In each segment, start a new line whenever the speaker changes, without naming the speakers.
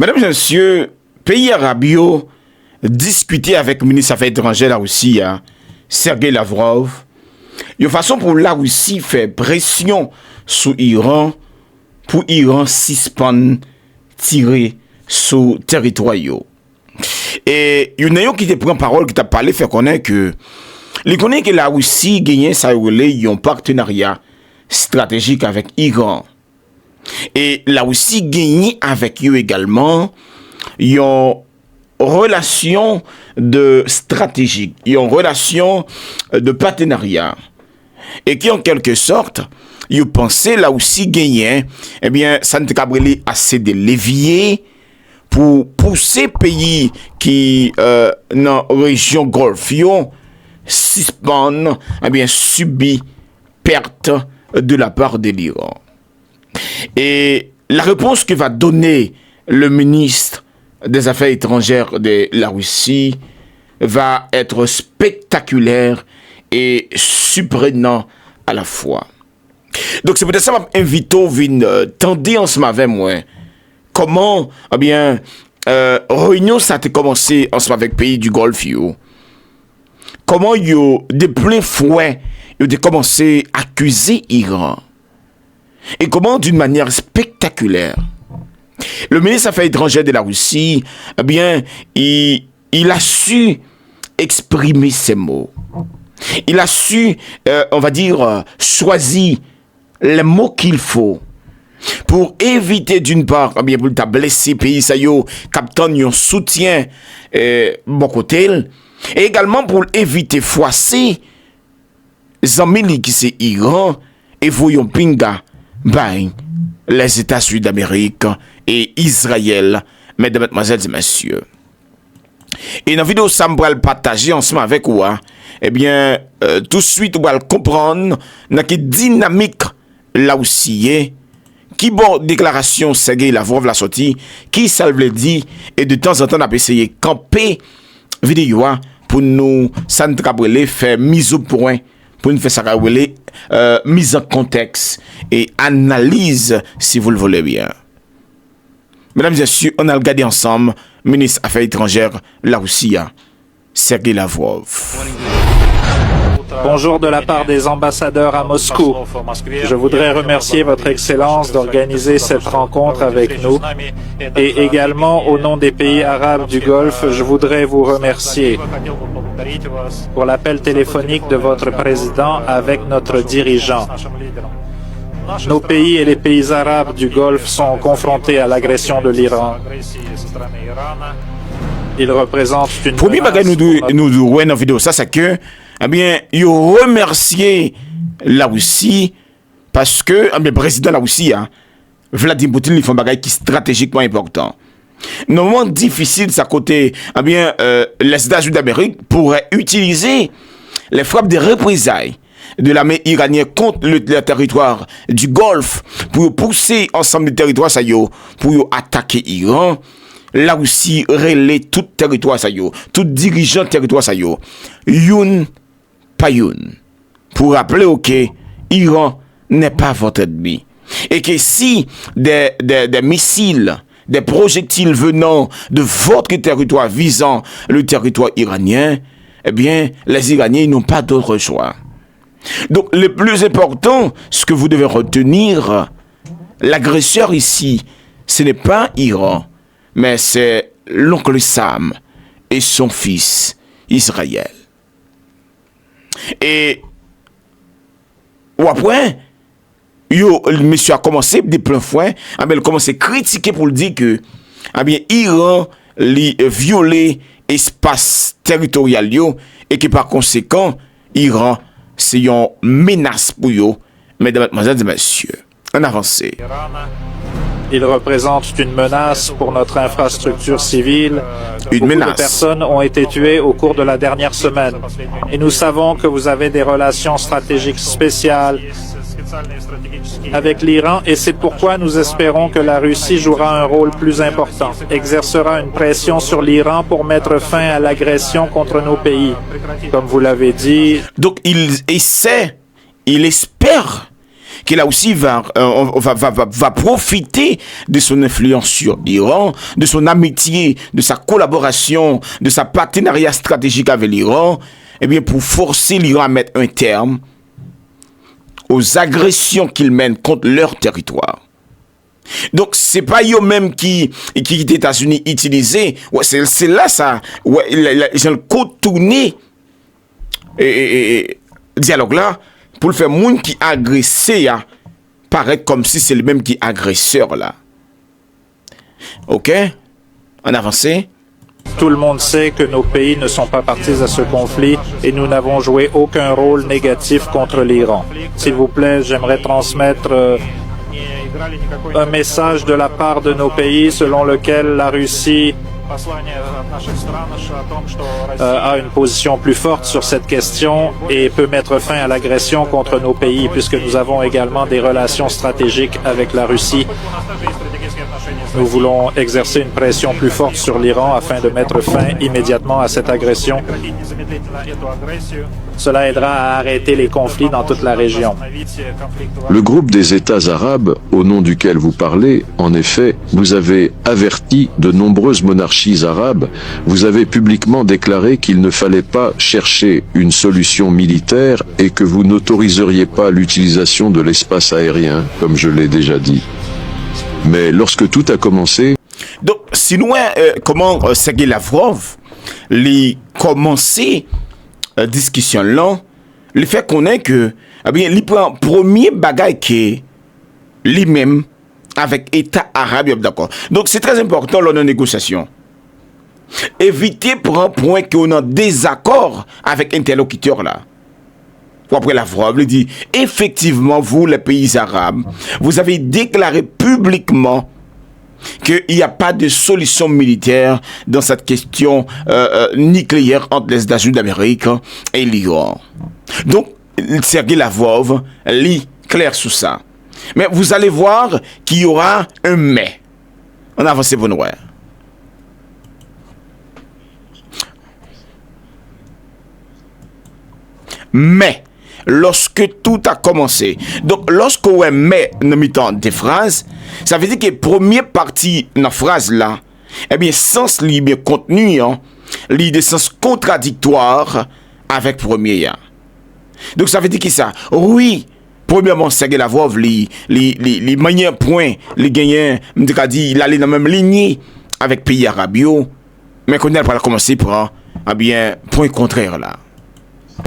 Mesdames et messieurs, pays arabio discuter avec le ministre des Affaires étrangères de la Russie, Sergei Lavrov, de façon pour la Russie faire pression sur l'Iran pour l'Iran suspendre tirer sur le territoire. Et il y a un qui te prend parole, qui t'a parlé, fait connaître que la Russie gagne un partenariat stratégique avec l'Iran. Et la Russie gagne avec eux également une relation de stratégique, une relation de partenariat. Et qui en quelque sorte, ils pensaient là aussi gagner, eh bien, ça ne t'a pas assez de levier pour pousser pays qui dans la région Golfe suspendent, eh bien, subit perte de la part de l'Iran. Et la réponse que va donner le ministre des Affaires étrangères de la Russie va être spectaculaire et surprenant à la fois. Donc c'est peut-être ça que j'invite à tendre ensemble avec moi. Comment, eh bien, réunion ça a commencé ensemble avec les pays du Golfe. Comment de plein fouet, ils ont commencé à accuser l'Iran. Et comment, d'une manière spectaculaire, le ministre des Affaires étrangères de la Russie, eh bien, il a su exprimer ses mots. Il a su, on va dire, choisir les mots qu'il faut pour éviter, d'une part, eh bien, pour ta blessé pays, ça y est, captain, un soutien, bon côté, et également pour éviter froisser les amis qui c'est Iran et voyons pinga. Ben, les États-Unis d'Amérique et Israël, mesdames, mademoiselles et messieurs. Et dans la vidéo, ça me va le partager ensemble avec vous. Eh bien, tout de suite, on va le comprendre dans quelle dynamique là aussi qui bon déclaration Sergei Lavrov la sortie, qui ça veut dire, et de temps en temps, on a essayé de camper vidéo pour nous, ça nous faire mise au point. Pour nous faire ça, mise en contexte et analyse, si vous le voulez bien. Mesdames et messieurs, on a regardé ensemble, ministre des Affaires étrangères, la Russie, Sergei Lavrov.
Bonjour de la part des ambassadeurs à Moscou. Je voudrais remercier Votre Excellence d'organiser cette rencontre avec nous et également au nom des pays arabes du Golfe, je voudrais vous remercier pour l'appel téléphonique de votre président avec notre dirigeant. Nos pays et les pays arabes du Golfe sont confrontés à l'agression de l'Iran. Ils représentent une
premier bagage nous dans la vidéo ça c'est que eh bien il remercier la Russie parce que le président de la Russie Vladimir Poutine il fait un bagage qui est stratégiquement important. Dans un moment difficile ça côté eh bien les États-Unis d'Amérique pourraient utiliser les frappes de représailles de l'armée iranienne contre le territoire du Golfe pour pousser ensemble des territoires ça pour attaquer l'Iran. La Russie relaie tout territoire ça tout dirigeant territoire ça youn pas youn pour rappeler que Iran n'est pas votre ennemi et que si des missiles, des projectiles venant de votre territoire visant le territoire iranien, eh bien les Iraniens n'ont pas d'autre choix. Donc le plus important, ce que vous devez retenir, l'agresseur ici, ce n'est pas Iran, mais c'est l'oncle Sam et son fils Israël. Et ou après, le monsieur a commencé de plein fouet, il a commencé à critiquer pour dire que Iran a violé l'espace territorial et que par conséquent, Iran c'est une menace pour eux. Mesdames, mademoiselles et messieurs, en avancée.
Ils représentent une menace pour notre infrastructure civile. Beaucoup de personnes ont été tuées au cours de la dernière semaine. Et nous savons que vous avez des relations stratégiques spéciales avec l'Iran et c'est pourquoi nous espérons que la Russie jouera un rôle plus important, exercera une pression sur l'Iran pour mettre fin à l'agression contre nos pays. Comme vous l'avez dit.
Donc il essaie, il espère qu'il a aussi va profiter de son influence sur l'Iran, de son amitié, de sa collaboration, de sa partenariat stratégique avec l'Iran, eh bien, pour forcer l'Iran à mettre un terme aux agressions qu'il mène contre leur territoire. Donc, c'est pas eux-mêmes qui les États-Unis utilisé. Ouais, c'est là ça. Ouais, ils ont contourné dialogue là pour le faire monde qui agressé à paraître comme si c'est le même qui agresseur là. Ok, on avance.
Tout le monde sait que nos pays ne sont pas partis à ce conflit et nous n'avons joué aucun rôle négatif contre l'Iran. S'il vous plaît, j'aimerais transmettre un message de la part de nos pays selon lequel la Russie a une position plus forte sur cette question et peut mettre fin à l'agression contre nos pays puisque nous avons également des relations stratégiques avec la Russie. Nous voulons exercer une pression plus forte sur l'Iran afin de mettre fin immédiatement à cette agression. Cela aidera à arrêter les conflits dans toute la région.
Le groupe des États arabes, au nom duquel vous parlez, en effet, vous avez averti de nombreuses monarchies arabes, vous avez publiquement déclaré qu'il ne fallait pas chercher une solution militaire et que vous n'autoriseriez pas l'utilisation de l'espace aérien, comme je l'ai déjà dit. Mais lorsque tout a commencé...
Donc, sinon, comment Sergei Lavrov les commencé discussion là, le fait qu'on est que, eh bien, il prend premier bagage qui lui-même avec État arabe, d'accord. Donc, c'est très important lors de la négociation. Éviter pour un point qu'on est en désaccord avec l'interlocuteur là. Après Lavrov, il dit, effectivement, vous, les pays arabes, vous avez déclaré publiquement qu'il n'y a pas de solution militaire dans cette question nucléaire entre les États-Unis d'Amérique et l'Iran. Donc, Sergei Lavrov lit clair sur ça. Mais vous allez voir qu'il y aura un mais. On avance, vous nous. Mais, lorsque tout a commencé, donc lorsque on met dans mi-temps des phrases, ça veut dire que première partie de la phrase là, eh bien, sens libre contenu, hein, l'idée sens contradictoire avec premier. Hein. Donc ça veut dire que ça, oui, premièrement, Sergei Lavrov, les meilleurs points, les gagnants, il allait dans la même ligne avec pays arabes, mais qu'on a pas commencé par, eh bien, point contraire là.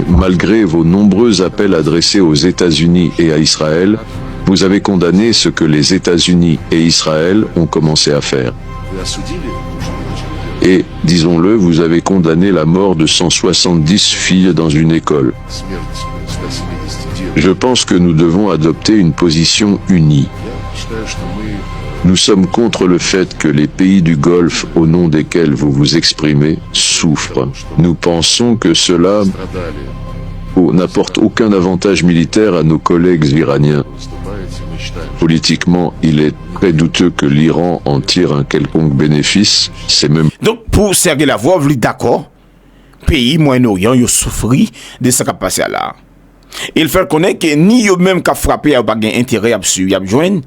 Malgré vos nombreux appels adressés aux États-Unis et à Israël, vous avez condamné ce que les États-Unis et Israël ont commencé à faire. Et, disons-le, vous avez condamné la mort de 170 filles dans une école. Je pense que nous devons adopter une position unie. Nous sommes contre le fait que les pays du Golfe, au nom desquels vous vous exprimez, souffrent. Nous pensons que cela n'apporte aucun avantage militaire à nos collègues iraniens. Politiquement, il est très douteux que l'Iran en tire un quelconque bénéfice. C'est même...
Donc, pour Sergei Lavrov, d'accord, pays Moyen-Orient, ils souffrent de ce qui a passé là. Il fait connaître que ni eux-mêmes qui ont frappé à pas gagner intérêt absolu à joindre,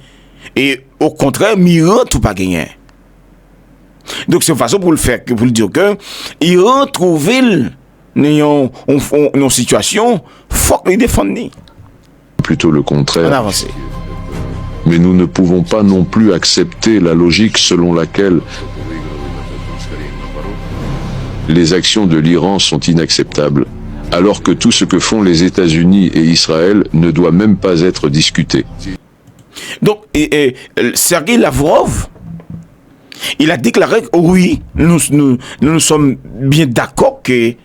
et au contraire, Iran tout pas gagné. Donc c'est une façon pour le faire, pour le dire que Iran trouve une situation, faut les défendre.
Plutôt le contraire.
On avance.
Mais nous ne pouvons pas non plus accepter la logique selon laquelle les actions de l'Iran sont inacceptables, alors que tout ce que font les États-Unis et Israël ne doit même pas être discuté.
Donc, Sergei Lavrov, il a déclaré que oui, nous sommes bien d'accord que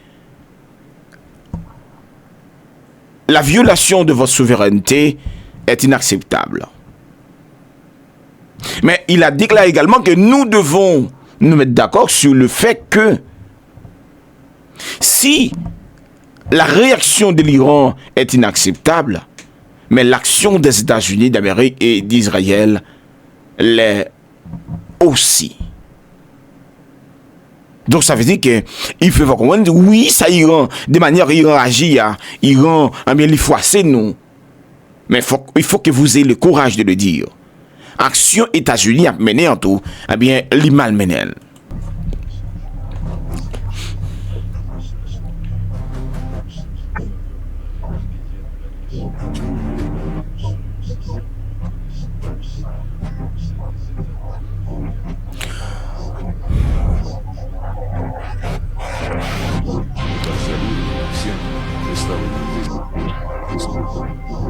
la violation de votre souveraineté est inacceptable. Mais il a déclaré également que nous devons nous mettre d'accord sur le fait que si la réaction de l'Iran est inacceptable, mais l'action des États-Unis d'Amérique et d'Israël l'est aussi. Donc ça veut dire que il faut comprendre, oui, ça Iran, de manière Iran agit, Iran a bien les froissé nous. Mais il faut que vous ayez le courage de le dire. Action États-Unis a mené en tout, eh bien, l'Imal Menel.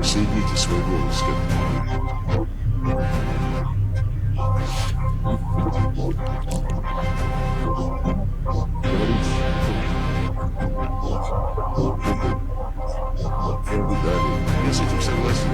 Соедините свой голос, Далее, я с этим согласен.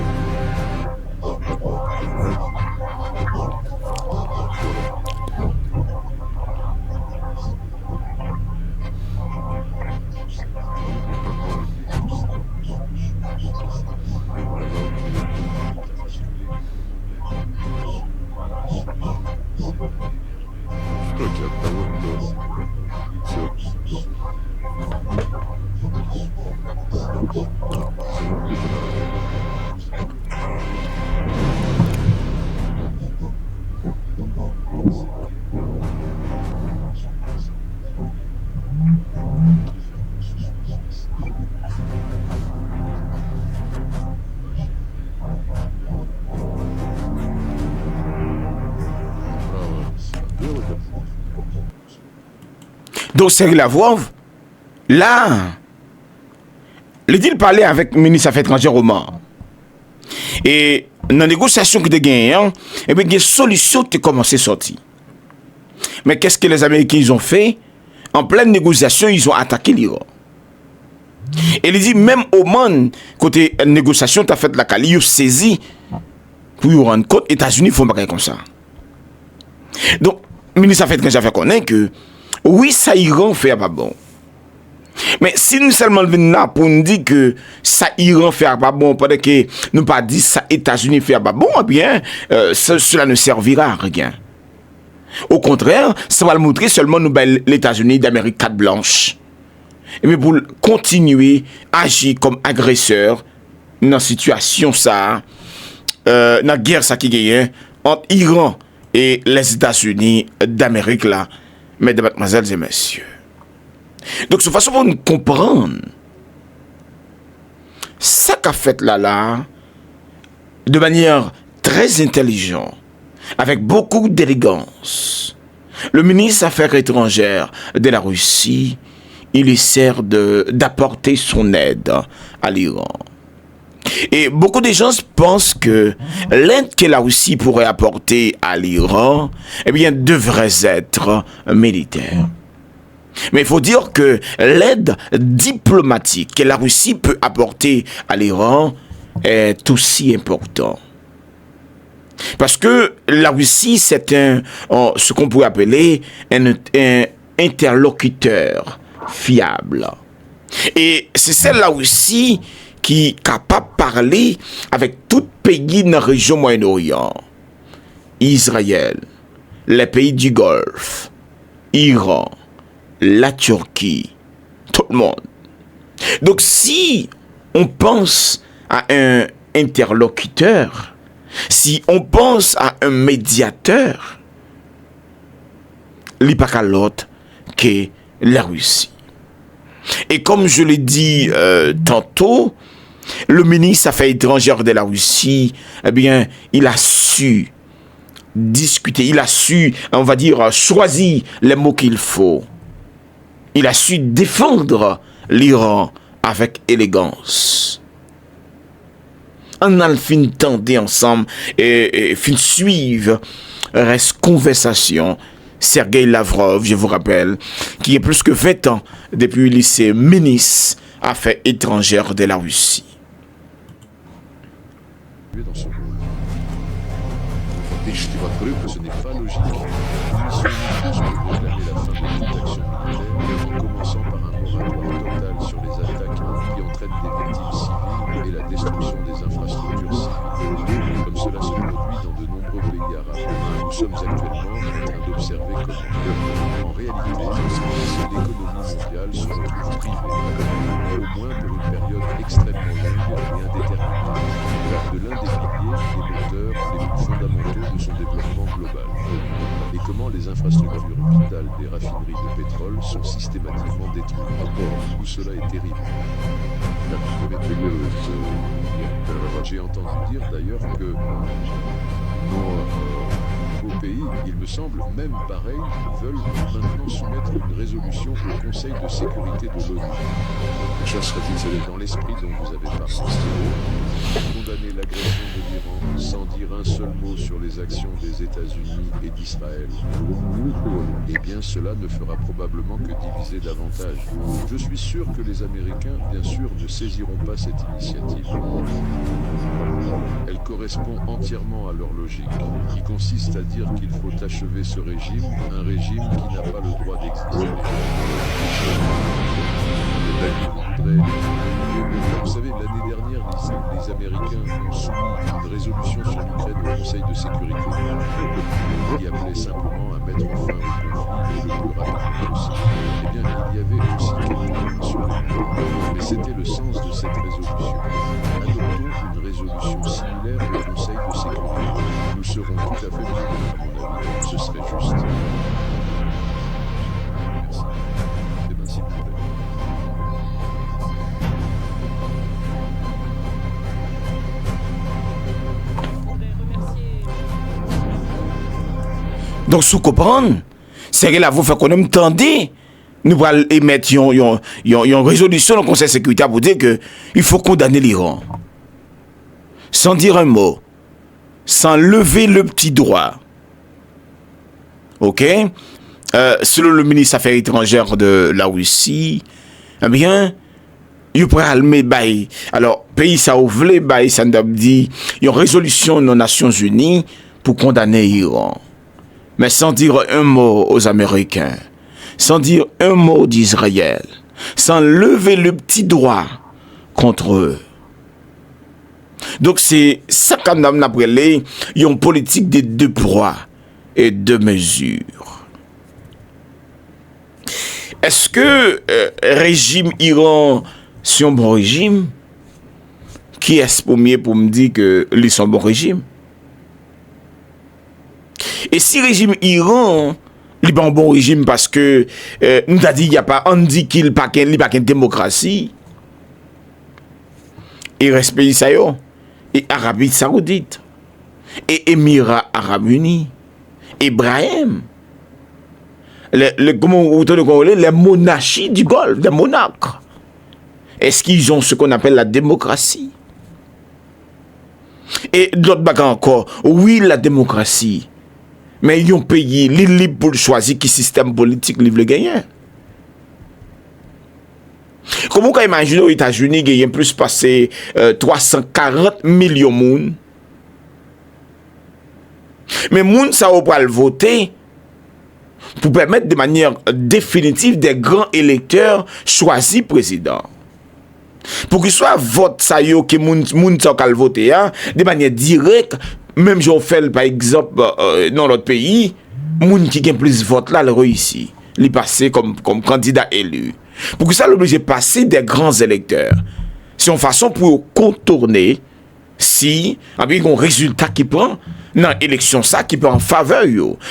В шоке от того, что все.
Donc, Sergei Lavrov, là, le deal parlait avec le ministre des Affaires étrangères Oman. Et dans la négociation que tu as gagné, eh bien, il y a une solution qui a commencé à sortir. Mais qu'est-ce que les Américains ils ont fait? En pleine négociation, ils ont attaqué l'Iran. Et il dit, même Oman, côté négociation, tu as fait la Cali, ils ont saisi pour vous rendre compte, les États-Unis font pas comme ça. Donc, le ministre des Affaires étrangères fait connaître que oui, ça Iran fait pas bon. Mais si nous seulement venons là pour nous dire que ça Iran fait pas bon, pendant que nous pas dit ça États-Unis fait pas bon, eh bien, cela ne servira à rien. Au contraire, ça va le montrer seulement nous les États-Unis d'Amérique carte blanche. Et bien pour continuer à agir comme agresseur dans la situation ça, dans la guerre ça qui gagne entre Iran et les États-Unis d'Amérique là. Mesdames, mademoiselles et messieurs. Donc, de façon pour nous comprendre, ça qu'a fait là, de manière très intelligente, avec beaucoup d'élégance, le ministre des Affaires étrangères de la Russie, il essaie d'apporter son aide à l'Iran. Et beaucoup de gens pensent que l'aide que la Russie pourrait apporter à l'Iran, eh bien, devrait être militaire. Mais il faut dire que l'aide diplomatique que la Russie peut apporter à l'Iran est aussi importante. Parce que la Russie, c'est ce qu'on pourrait appeler un interlocuteur fiable. Et c'est celle-là aussi qui est capable de parler avec tout pays dans la région Moyen-Orient. Israël, les pays du Golfe, Iran, la Turquie, tout le monde. Donc si on pense à un interlocuteur, si on pense à un médiateur, il n'y a pas qu'à l'autre que la Russie. Et comme je l'ai dit tantôt, le ministre des Affaires étrangères de la Russie, eh bien, il a su discuter, il a su, on va dire, choisir les mots qu'il faut. Il a su défendre l'Iran avec élégance. On a le fin tendre ensemble et fin suivre reste conversation. Sergei Lavrov, je vous rappelle, qui est plus que 20 ans depuis le lycée ministre des Affaires étrangères de la Russie.
Dans ce rôle. Déjeter votre preuve que ce n'est pas logique. Mission réclamer la fin de toute action militaire, en commençant par un moratoire total sur les attaques qui entraînent des victimes civiles et la destruction des infrastructures civiles, comme cela se produit dans de nombreux pays arabes. Nous sommes actuellement en train d'observer comment En réalité, l'économie mondiale se retrouve privée, au moins pour une période extrêmement longue et indéterminée, de l'un des piliers, des moteurs les plus fondamentaux de son développement global. Et comment les infrastructures vitales des raffineries de pétrole sont systématiquement détruites. Tout cela est terrible. J'ai entendu dire d'ailleurs que au pays, il me semble, même pareil, veulent maintenant soumettre une résolution au Conseil de sécurité de l'ONU. Dans l'esprit dont vous avez parlé. Condamner l'agression de l'Iran sans dire un seul mot sur les actions des États-Unis et d'Israël. Eh bien, cela ne fera probablement que diviser davantage. Je suis sûr que les Américains, bien sûr, ne saisiront pas cette initiative. Elle correspond entièrement à leur logique, qui consiste à dire qu'il faut achever ce régime, un régime qui n'a pas le droit d'exister. Vous savez, l'année dernière, les Américains ont soumis une résolution sur l'Ukraine au Conseil de sécurité qui appelait simplement à mettre fin au conflit le plus rapidement possible. Eh bien, il y avait aussi quelques sur l'Ukraine. Mais c'était le sens de cette résolution. Adoptons une résolution similaire au Conseil de sécurité. Nous serons tout à fait prêts, à mon avis. Ce serait juste. Merci. Eh bien, s'il vous plaît.
Donc, sous comprendre, c'est que là, vous faites qu'on aime tendre, nous allons émettre une résolution dans le Conseil de sécurité pour dire qu'il faut condamner l'Iran. Sans dire un mot. Sans lever le petit doigt. OK? Selon le ministre des Affaires étrangères de la Russie, eh bien, il pourrait almer bail. Alors, pays ça ouvre bail, ça nous dit, il y a une résolution des Nations Unies pour condamner l'Iran. Mais sans dire un mot aux Américains, sans dire un mot d'Israël, sans lever le petit doigt contre eux. Donc c'est ça qu'on a appelé une politique de deux poids et deux mesures. Est-ce que régime Iran, c'est un bon régime? Qui est-ce premier pour me dire que c'est un bon régime? Et si le régime Iran, il n'est pas un bon régime parce que nous avons dit qu'il n'y a pas, on dit qu'il n'y a pas qu'une démocratie, il reste pays ça et Arabie Saoudite, et Émirats Arabes Unis, Ibrahim, les monarchies du Golfe, les monarques. Est-ce qu'ils ont ce qu'on appelle la démocratie? Et d'autres bagages encore, oui, la démocratie. Mais ils ont payé les libres pour choisir quel système politique livre le gagnant. Comment on imagine aux États-Unis qu'il y a plus passé 340 millions de monde? Mais monde ça va pas le voter pour permettre de manière définitive des grands électeurs choisir président. Pour qu'il soit vote ça yo que monde ça va voter de manière directe. Même si on fait par exemple dans notre pays, moun qui gagne plus de votes là, le réussit. Il passe comme candidat élu. Pour que ça l'oblige passer des grands électeurs. C'est une façon pour contourner si avec un résultat qui prend dans l'élection ça qui prend en faveur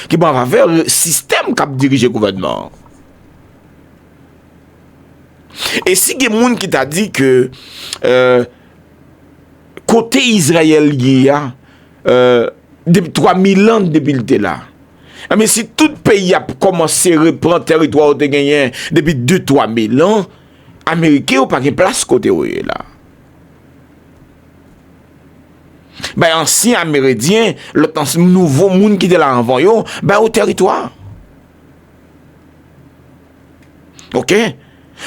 qui prend en faveur le système qui dirige le gouvernement. Et si il y a des gens qui t'a dit que côté Israël il y a depuis 3000 ans depuis le temps là. Mais si tout pays a commencé à reprendre territoire de gagné depuis 2-3 000 ans, Américains n'ont pas de place côté où est là. Ben ancien amérindien, le nouveau monde qui était là avant yo, ben au territoire. OK?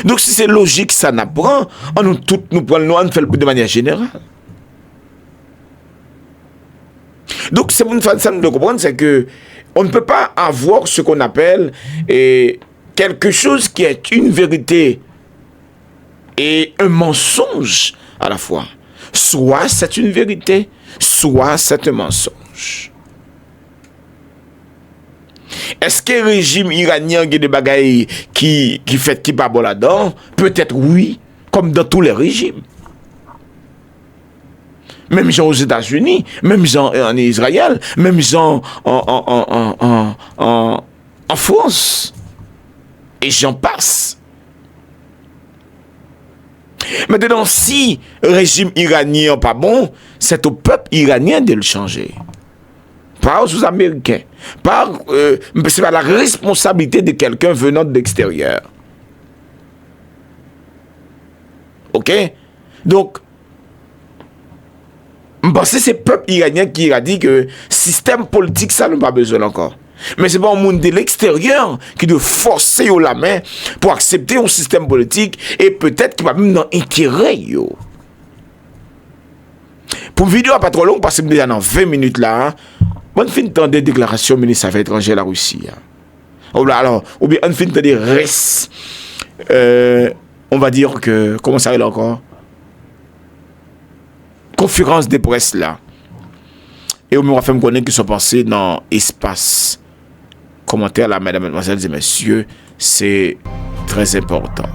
Donc si c'est logique ça n'apprend, on nous tout nous prenons on fait de manière générale. Donc, c'est une façon de comprendre, c'est que on ne peut pas avoir ce qu'on appelle quelque chose qui est une vérité et un mensonge à la fois. Soit c'est une vérité, soit c'est un mensonge. Est-ce que le régime iranien a des bagailles qui fait qui pas bon là-dedans? Peut-être oui, comme dans tous les régimes. Même gens aux États-Unis, même gens en Israël, même gens en France. Et j'en passe. Maintenant, si le régime iranien n'est pas bon, c'est au peuple iranien de le changer. Pas aux Américains. C'est pas la responsabilité de quelqu'un venant de l'extérieur. Ok? Donc, je pense que c'est le peuple iranien qui a dit que le système politique, ça n'a pas besoin encore. Mais c'est pas un monde de l'extérieur qui doit forcer la main pour accepter un système politique et peut-être qu'il va même dans l'intérêt. Pour une vidéo pas trop longue, parce que déjà dans 20 minutes là, on fait une temps de déclaration du ministre des Affaires étrangères de la Russie. Alors, ou bien on fait une temps de reste. On va dire que, comment ça va encore? Conférence de presse là. Et on m'a fait me connaître qu'ils sont passés dans l'espace. Commentaire là, mesdames, mademoiselles et messieurs, c'est très important.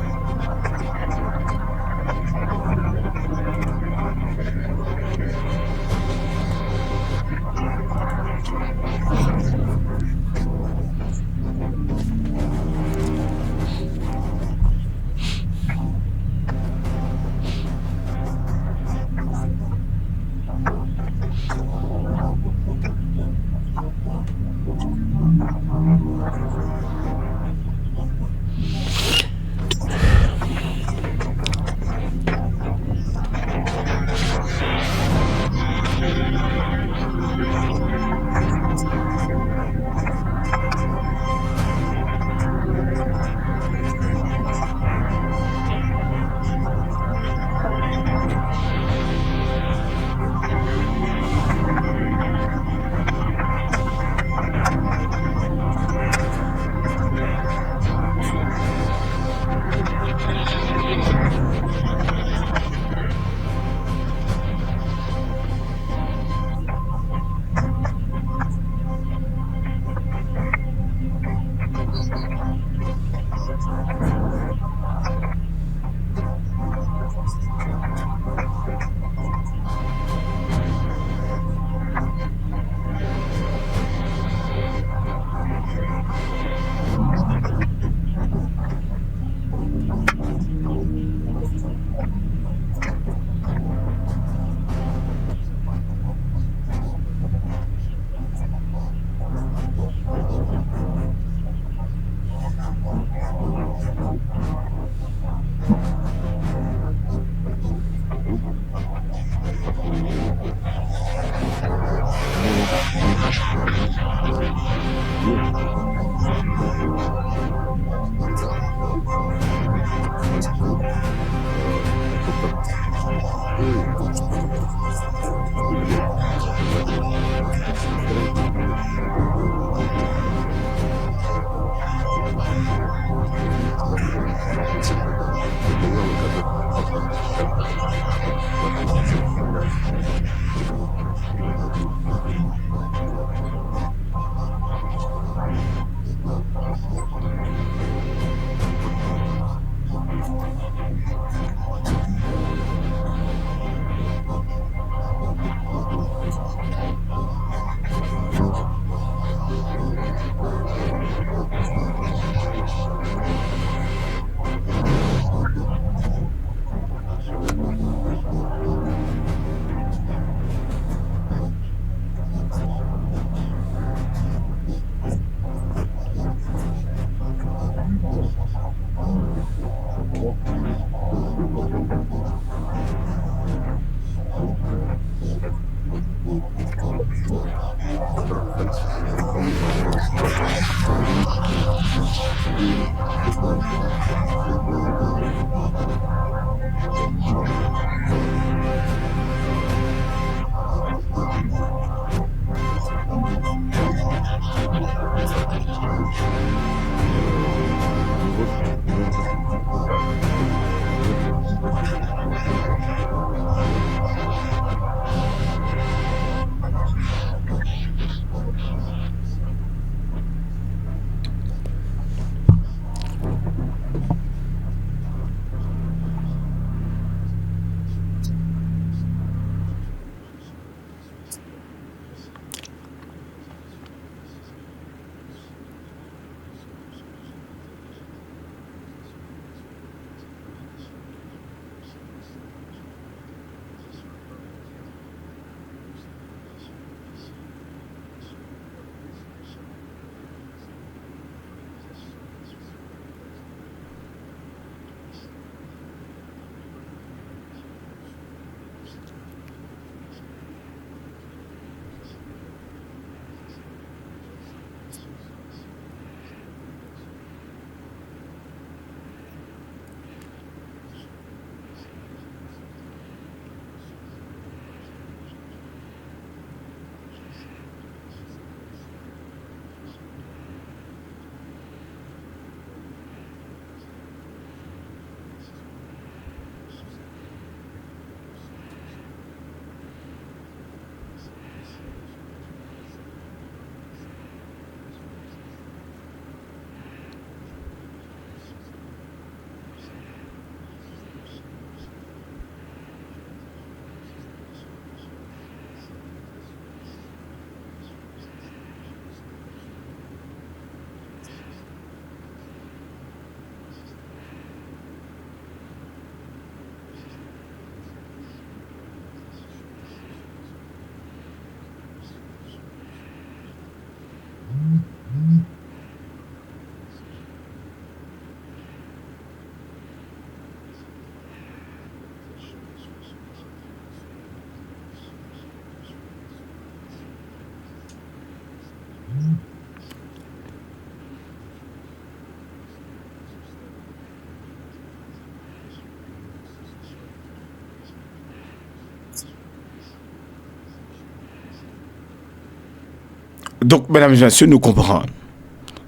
Donc, mesdames et messieurs, nous comprenons.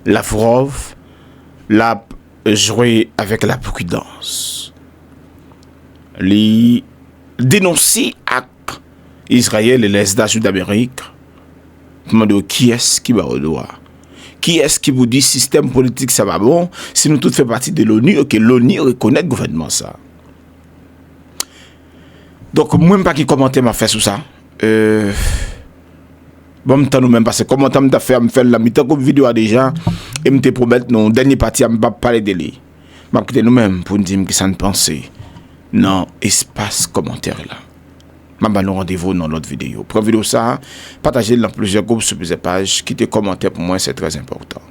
Lavrov l'a joué avec la prudence. Les dénoncer à Israël et les États-Unis d'Amérique. Demandez qui est-ce qui va au droit? Qui est-ce qui vous dit système politique ça va bon? Si nous tous faisons partie de l'ONU, ok, l'ONU reconnaît le gouvernement ça. Donc, moi, pas qui commenter m'a fait sur ça. Bon, temps nous même parce que comment t'as fait me faire la mi-temps comme vidéo déjà et me te promettre non dernier partie à me pas parler de lui. M'a quitter nous même pour nous dire que ça ne pensait. Non, espace commentaire là. M'a nous rendez-vous dans l'autre vidéo. Pour vidéo ça, partagez dans plusieurs groupes sur plusieurs pages, quittez commentaire pour moi c'est très important.